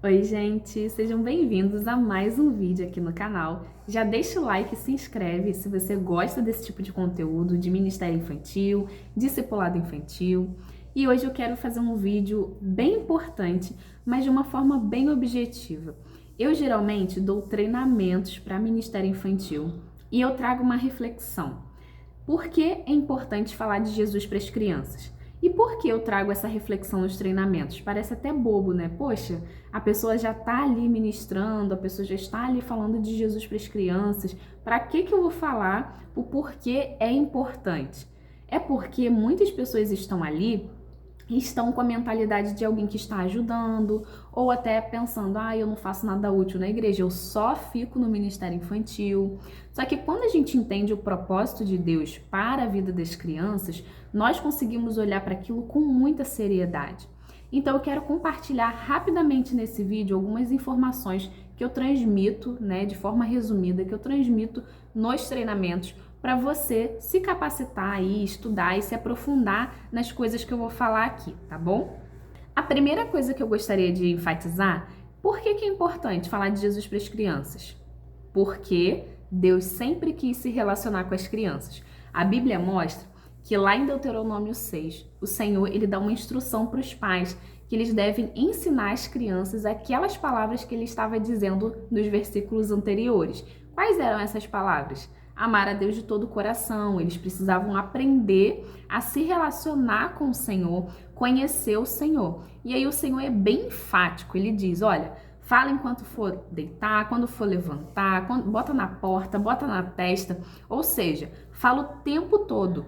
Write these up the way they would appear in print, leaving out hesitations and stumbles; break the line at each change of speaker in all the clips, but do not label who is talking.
Oi, gente! Sejam bem-vindos a mais um vídeo aqui no canal. Já deixa o like e se inscreve se você gosta desse tipo de conteúdo de ministério infantil, discipulado infantil. E hoje eu quero fazer um vídeo bem importante, mas de uma forma bem objetiva. Eu geralmente dou treinamentos para ministério infantil e eu trago uma reflexão. Por que é importante falar de Jesus para as crianças? E por que eu trago essa reflexão nos treinamentos? Parece até bobo, né? Poxa, a pessoa já está ali ministrando, a pessoa já está ali falando de Jesus para as crianças. Para que eu vou falar o porquê é importante? É porque muitas pessoas estão ali e estão com a mentalidade de alguém que está ajudando, ou até pensando, eu não faço nada útil na igreja, eu só fico no ministério infantil. Só que quando a gente entende o propósito de Deus para a vida das crianças, nós conseguimos olhar para aquilo com muita seriedade. Então eu quero compartilhar rapidamente nesse vídeo algumas informações que eu transmito, de forma resumida, que eu transmito nos treinamentos para você se capacitar e estudar e se aprofundar nas coisas que eu vou falar aqui, tá bom? A primeira coisa que eu gostaria de enfatizar, por que é importante falar de Jesus para as crianças? Porque Deus sempre quis se relacionar com as crianças. A Bíblia mostra que lá em Deuteronômio 6, o Senhor ele dá uma instrução para os pais que eles devem ensinar as crianças aquelas palavras que ele estava dizendo nos versículos anteriores. Quais eram essas palavras? Amar a Deus de todo o coração, eles precisavam aprender a se relacionar com o Senhor, conhecer o Senhor. E aí o Senhor é bem enfático, ele diz, olha, fala enquanto for deitar, quando for levantar, bota na porta, bota na testa, ou seja, fala o tempo todo.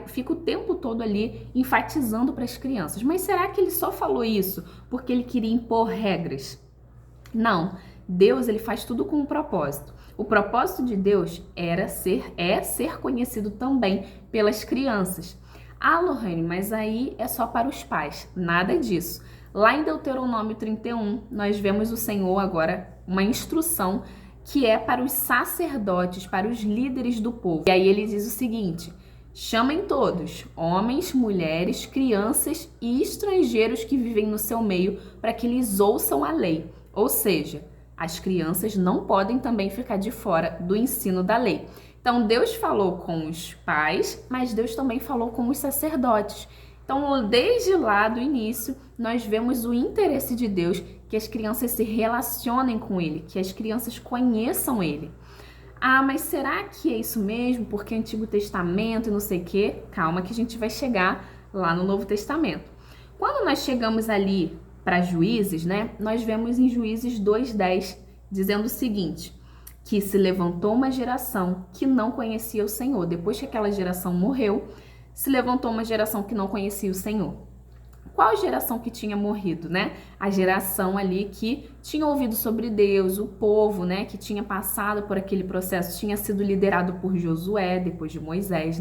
Fica o tempo todo ali enfatizando para as crianças. Mas será que ele só falou isso porque ele queria impor regras? Não, Deus ele faz tudo com um propósito. O propósito de Deus é ser conhecido também pelas crianças. Lohane, mas aí é só para os pais. Nada disso. Lá em Deuteronômio 31, nós vemos o Senhor agora, uma instrução que é para os sacerdotes, para os líderes do povo. E aí ele diz o seguinte: chamem todos, homens, mulheres, crianças e estrangeiros que vivem no seu meio, para que eles ouçam a lei. Ou seja, as crianças não podem também ficar de fora do ensino da lei. Então, Deus falou com os pais, mas Deus também falou com os sacerdotes. Então, desde lá do início, nós vemos o interesse de Deus que as crianças se relacionem com Ele, que as crianças conheçam Ele. Mas será que é isso mesmo? Porque Antigo Testamento e não sei o quê? Calma que a gente vai chegar lá no Novo Testamento. Quando nós chegamos ali para Juízes, nós vemos em Juízes 2:10 dizendo o seguinte, que se levantou uma geração que não conhecia o Senhor. Depois que aquela geração morreu, se levantou uma geração que não conhecia o Senhor. Qual geração que tinha morrido, A geração ali que tinha ouvido sobre Deus, o povo, que tinha passado por aquele processo, tinha sido liderado por Josué, depois de Moisés,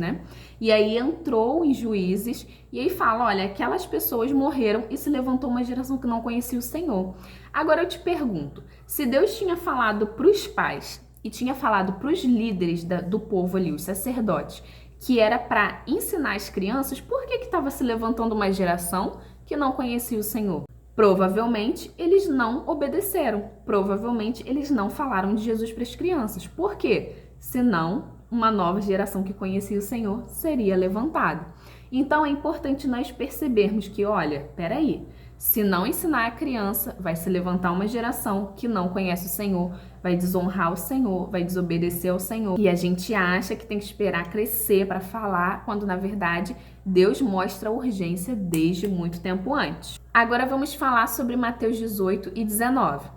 E aí entrou em Juízes e aí fala, olha, aquelas pessoas morreram e se levantou uma geração que não conhecia o Senhor. Agora eu te pergunto, se Deus tinha falado para os pais e tinha falado para os líderes do povo ali, os sacerdotes, que era para ensinar as crianças, por que estava se levantando uma geração que não conhecia o Senhor? Provavelmente eles não obedeceram, provavelmente eles não falaram de Jesus para as crianças. Por quê? Senão uma nova geração que conhecia o Senhor seria levantada. Então é importante nós percebermos que, olha, peraí, se não ensinar a criança, vai se levantar uma geração que não conhece o Senhor, vai desonrar o Senhor, vai desobedecer ao Senhor. E a gente acha que tem que esperar crescer para falar, quando na verdade Deus mostra a urgência desde muito tempo antes. Agora vamos falar sobre Mateus 18:19.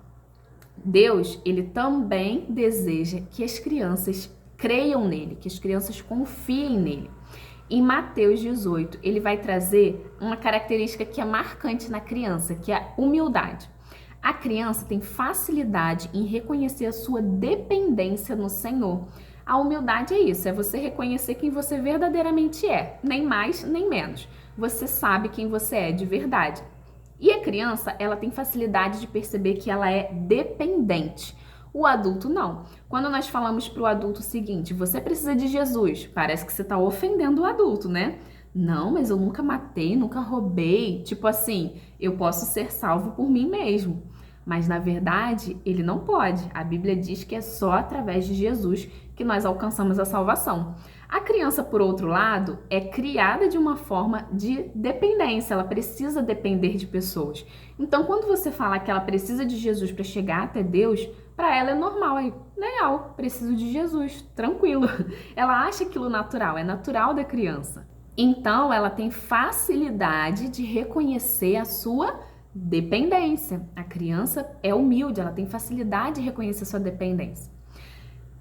Deus, ele também deseja que as crianças creiam nele, que as crianças confiem nele. Em Mateus 18, ele vai trazer uma característica que é marcante na criança, que é a humildade. A criança tem facilidade em reconhecer a sua dependência no Senhor. A humildade é isso, é você reconhecer quem você verdadeiramente é, nem mais nem menos. Você sabe quem você é de verdade. E a criança, ela tem facilidade de perceber que ela é dependente. O adulto não. Quando nós falamos para o adulto o seguinte, você precisa de Jesus, parece que você está ofendendo o adulto, Não, mas eu nunca matei, nunca roubei. Tipo assim, eu posso ser salvo por mim mesmo. Mas na verdade, ele não pode. A Bíblia diz que é só através de Jesus que nós alcançamos a salvação. A criança, por outro lado, é criada de uma forma de dependência, ela precisa depender de pessoas. Então, quando você fala que ela precisa de Jesus para chegar até Deus, para ela é normal, é legal, preciso de Jesus, tranquilo. Ela acha aquilo natural, é natural da criança. Então, ela tem facilidade de reconhecer a sua dependência. A criança é humilde, ela tem facilidade de reconhecer a sua dependência.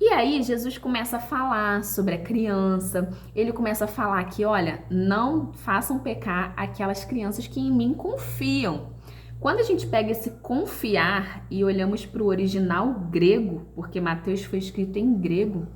E aí, Jesus começa a falar sobre a criança, ele começa a falar que, olha, não façam pecar aquelas crianças que em mim confiam. Quando a gente pega esse confiar e olhamos para o original grego, porque Mateus foi escrito em grego,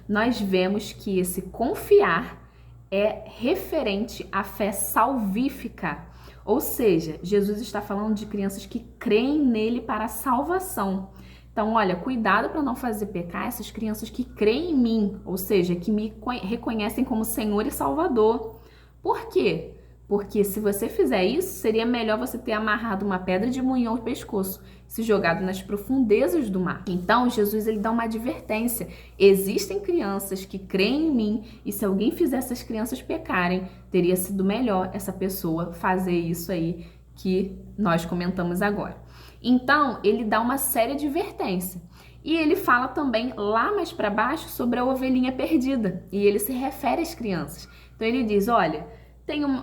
nós vemos que esse confiar é referente à fé salvífica. Ou seja, Jesus está falando de crianças que creem nele para a salvação. Então, olha, cuidado para não fazer pecar essas crianças que creem em mim, ou seja, que me reconhecem como Senhor e Salvador. Por quê? Porque se você fizer isso, seria melhor você ter amarrado uma pedra de moinho ao pescoço, se jogado nas profundezas do mar. Então, Jesus ele dá uma advertência. Existem crianças que creem em mim e se alguém fizer essas crianças pecarem, teria sido melhor essa pessoa fazer isso aí que nós comentamos agora. Então, ele dá uma séria advertência. E ele fala também lá mais para baixo sobre a ovelhinha perdida. E ele se refere às crianças. Então, ele diz, olha,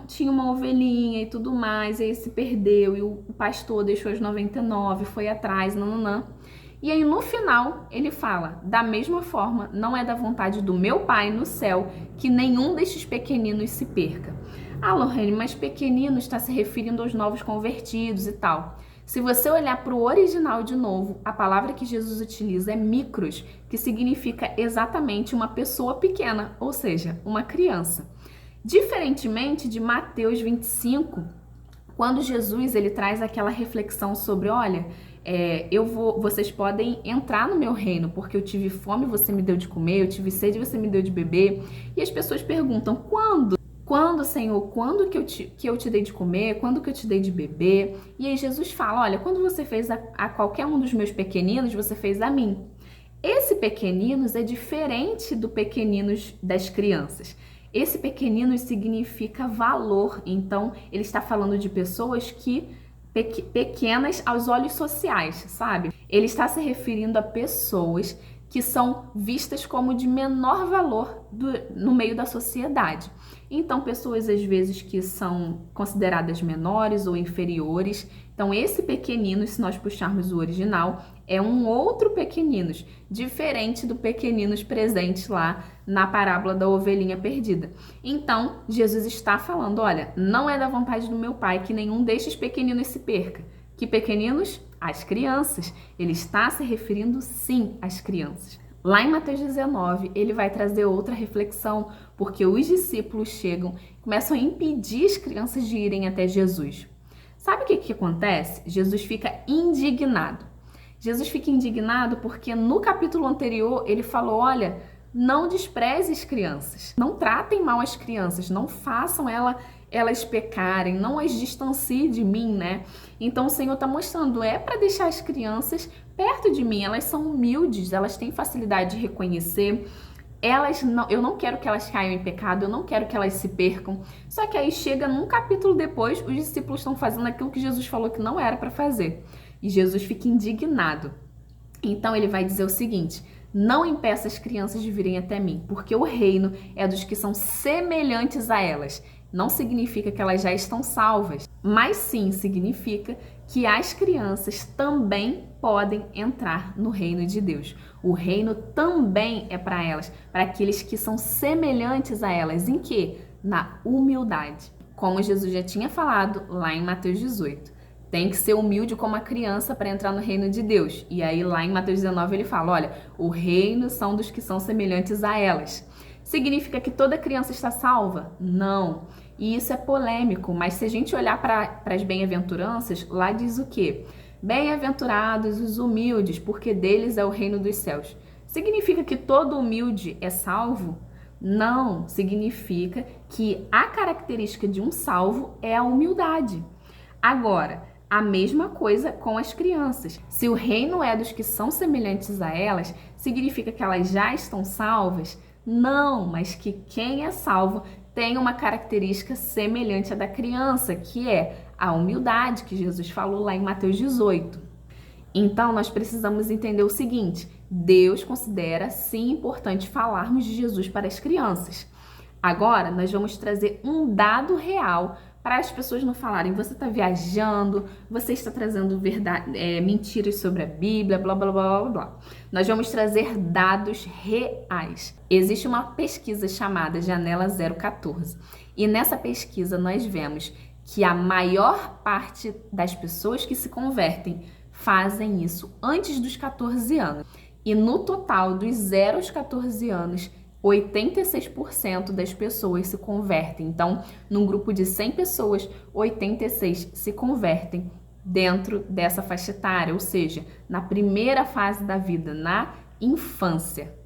tinha uma ovelhinha e tudo mais, e aí se perdeu, e o pastor deixou as 99, foi atrás, nananã. E aí, no final, ele fala, da mesma forma, não é da vontade do meu Pai no céu que nenhum destes pequeninos se perca. Ah, Lorraine, mas pequenino está se referindo aos novos convertidos e tal. Se você olhar para o original de novo, a palavra que Jesus utiliza é micros, que significa exatamente uma pessoa pequena, ou seja, uma criança. Diferentemente de Mateus 25, quando Jesus ele traz aquela reflexão sobre, olha, vocês podem entrar no meu reino, porque eu tive fome, você me deu de comer, eu tive sede, você me deu de beber. E as pessoas perguntam, quando? Quando, Senhor, quando que eu te dei de comer? Quando que eu te dei de beber? E aí Jesus fala, olha, quando você fez a qualquer um dos meus pequeninos, você fez a mim. Esse pequeninos é diferente do pequeninos das crianças. Esse pequeninos significa valor, então ele está falando de pessoas que pequenas aos olhos sociais, sabe? Ele está se referindo a pessoas que são vistas como de menor valor no meio da sociedade. Então, pessoas às vezes que são consideradas menores ou inferiores. Então, esse pequeninos, se nós puxarmos o original, é um outro pequeninos, diferente do pequeninos presente lá na parábola da ovelhinha perdida. Então, Jesus está falando, olha, não é da vontade do meu Pai que nenhum destes pequeninos se perca. Que pequeninos? As crianças. Ele está se referindo, sim, às crianças. Lá em Mateus 19, ele vai trazer outra reflexão, porque os discípulos chegam e começam a impedir as crianças de irem até Jesus. Sabe o que acontece? Jesus fica indignado. Jesus fica indignado porque no capítulo anterior ele falou, olha, não despreze as crianças, não tratem mal as crianças, não façam elas pecarem, não as distancie de mim, né? Então o Senhor está mostrando, é para deixar as crianças perto de mim, elas são humildes, elas têm facilidade de reconhecer, eu não quero que elas caiam em pecado, eu não quero que elas se percam. Só que aí chega num capítulo depois, os discípulos estão fazendo aquilo que Jesus falou que não era para fazer. E Jesus fica indignado. Então ele vai dizer o seguinte, não impeça as crianças de virem até mim, porque o reino é dos que são semelhantes a elas. Não significa que elas já estão salvas, mas sim significa que as crianças também podem entrar no reino de Deus. O reino também é para elas, para aqueles que são semelhantes a elas. Em quê? Na humildade. Como Jesus já tinha falado lá em Mateus 18. Tem que ser humilde como a criança para entrar no reino de Deus. E aí lá em Mateus 19 ele fala, olha, o reino são dos que são semelhantes a elas. Significa que toda criança está salva? Não. E isso é polêmico, mas se a gente olhar para as bem-aventuranças, lá diz o quê? Bem-aventurados os humildes, porque deles é o reino dos céus. Significa que todo humilde é salvo? Não. Significa que a característica de um salvo é a humildade. Agora, A mesma coisa com as crianças. Se o reino é dos que são semelhantes a elas, significa que elas já estão salvas? Não, mas que quem é salvo tem uma característica semelhante à da criança, que é a humildade, que Jesus falou lá em Mateus 18. Então, nós precisamos entender o seguinte: Deus considera sim importante falarmos de Jesus para as crianças. Agora, nós vamos trazer um dado real para as pessoas não falarem, você está viajando, você está trazendo mentiras sobre a Bíblia, blá, blá, blá, blá, blá. Nós vamos trazer dados reais. Existe uma pesquisa chamada Janela 014 e nessa pesquisa nós vemos que a maior parte das pessoas que se convertem fazem isso antes dos 14 anos. E no total, dos 0 aos 14 anos, 86% das pessoas se convertem. Então, num grupo de 100 pessoas, 86 se convertem dentro dessa faixa etária, ou seja, na primeira fase da vida, na infância.